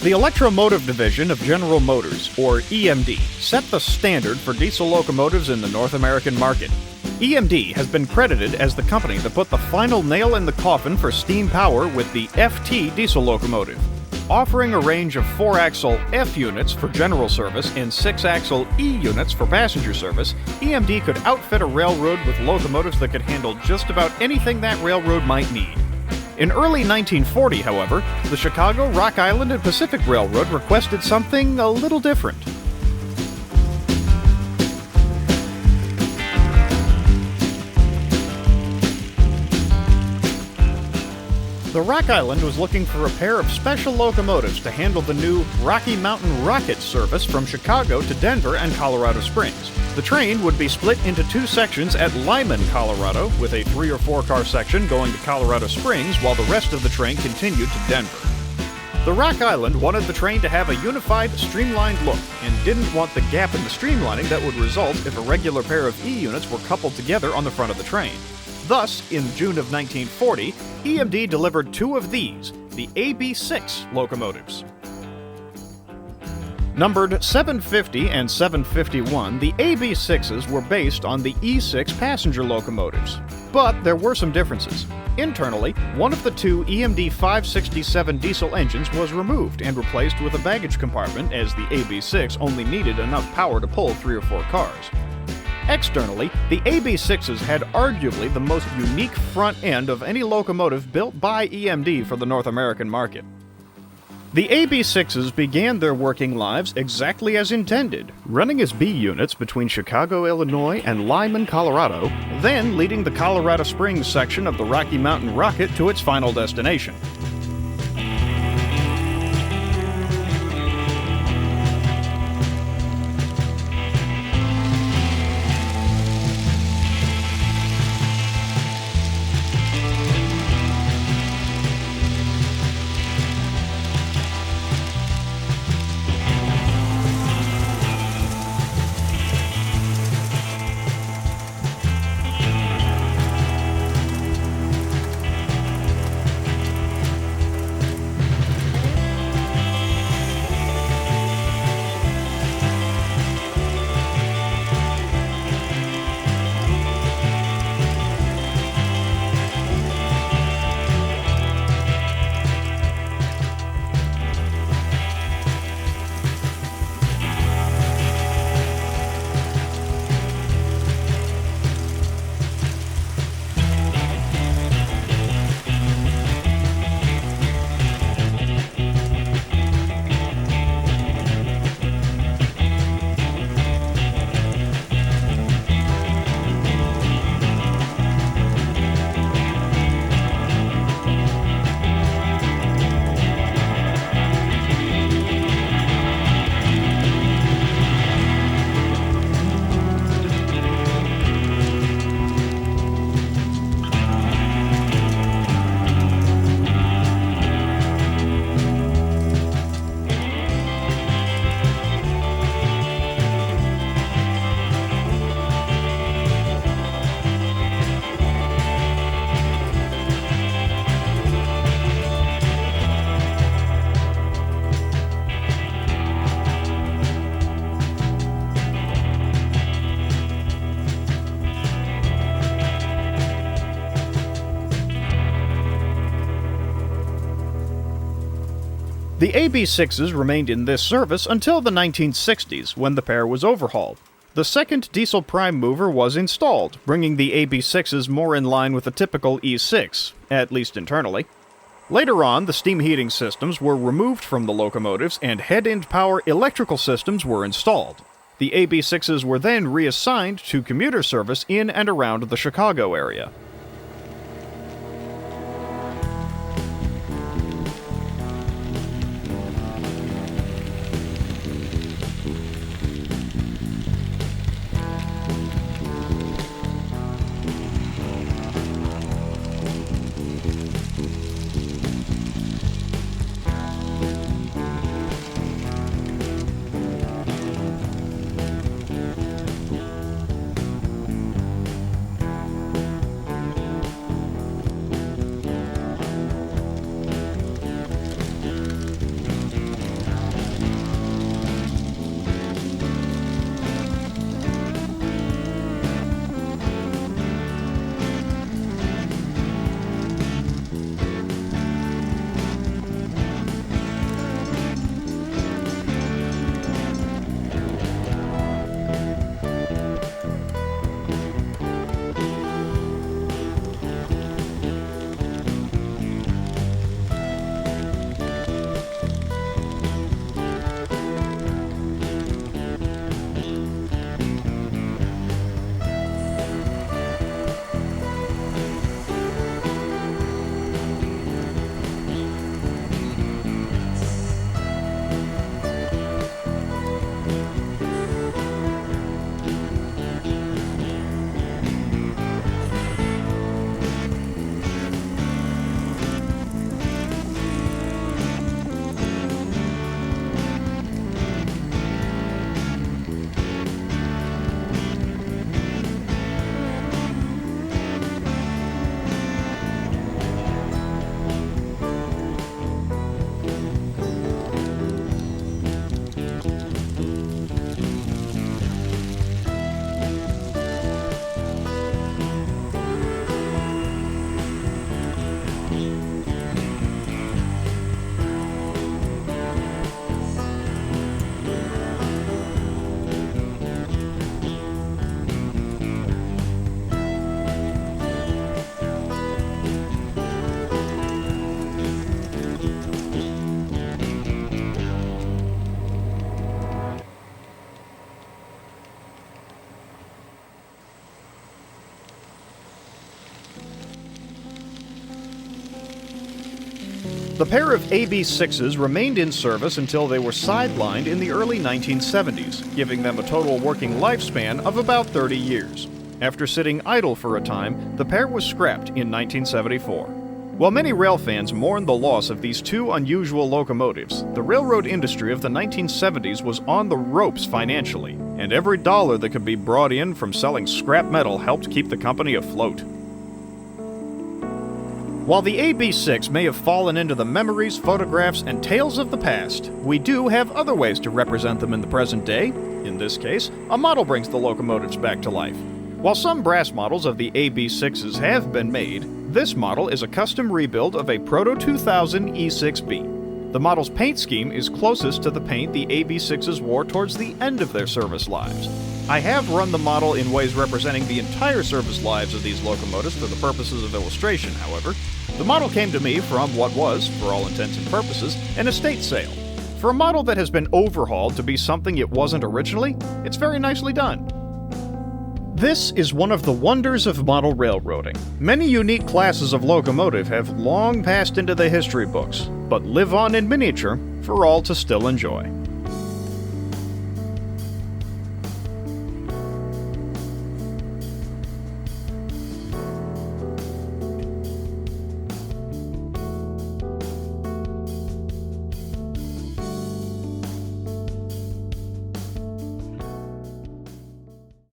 The Electromotive Division of General Motors, or EMD, set the standard for diesel locomotives in the North American market. EMD has been credited as the company that put the final nail in the coffin for steam power with the FT diesel locomotive. Offering a range of 4-axle F units for general service and 6-axle E units for passenger service, EMD could outfit a railroad with locomotives that could handle just about anything that railroad might need. In early 1940, however, the Chicago, Rock Island, and Pacific Railroad requested something a little different. The Rock Island was looking for a pair of special locomotives to handle the new Rocky Mountain Rocket service from Chicago to Denver and Colorado Springs. The train would be split into 2 sections at Lyman, Colorado, with a 3 or 4 car section going to Colorado Springs while the rest of the train continued to Denver. The Rock Island wanted the train to have a unified, streamlined look and didn't want the gap in the streamlining that would result if a regular pair of E units were coupled together on the front of the train. Thus, in June of 1940, EMD delivered 2 of these, the AB6 locomotives. Numbered 750 and 751, the AB6s were based on the E6 passenger locomotives. But there were some differences. Internally, one of the 2 EMD 567 diesel engines was removed and replaced with a baggage compartment, as the AB6 only needed enough power to pull 3 or 4 cars. Externally, the AB6s had arguably the most unique front end of any locomotive built by EMD for the North American market. The AB6s began their working lives exactly as intended, running as B units between Chicago, Illinois and Lyman, Colorado, then leading the Colorado Springs section of the Rocky Mountain Rocket to its final destination. The AB6s remained in this service until the 1960s, when the pair was overhauled. The second diesel prime mover was installed, bringing the AB6s more in line with a typical E6, at least internally. Later on, the steam heating systems were removed from the locomotives and head-end power electrical systems were installed. The AB6s were then reassigned to commuter service in and around the Chicago area. The pair of AB6s remained in service until they were sidelined in the early 1970s, giving them a total working lifespan of about 30 years. After sitting idle for a time, the pair was scrapped in 1974. While many rail fans mourn the loss of these two unusual locomotives, the railroad industry of the 1970s was on the ropes financially, and every dollar that could be brought in from selling scrap metal helped keep the company afloat. While the AB6 may have fallen into the memories, photographs, and tales of the past, we do have other ways to represent them in the present day. In this case, a model brings the locomotives back to life. While some brass models of the AB6s have been made, this model is a custom rebuild of a Proto 2000 E6B. The model's paint scheme is closest to the paint the AB6s wore towards the end of their service lives. I have run the model in ways representing the entire service lives of these locomotives for the purposes of illustration, however. The model came to me from what was, for all intents and purposes, an estate sale. For a model that has been overhauled to be something it wasn't originally, it's very nicely done. This is one of the wonders of model railroading. Many unique classes of locomotive have long passed into the history books, but live on in miniature for all to still enjoy.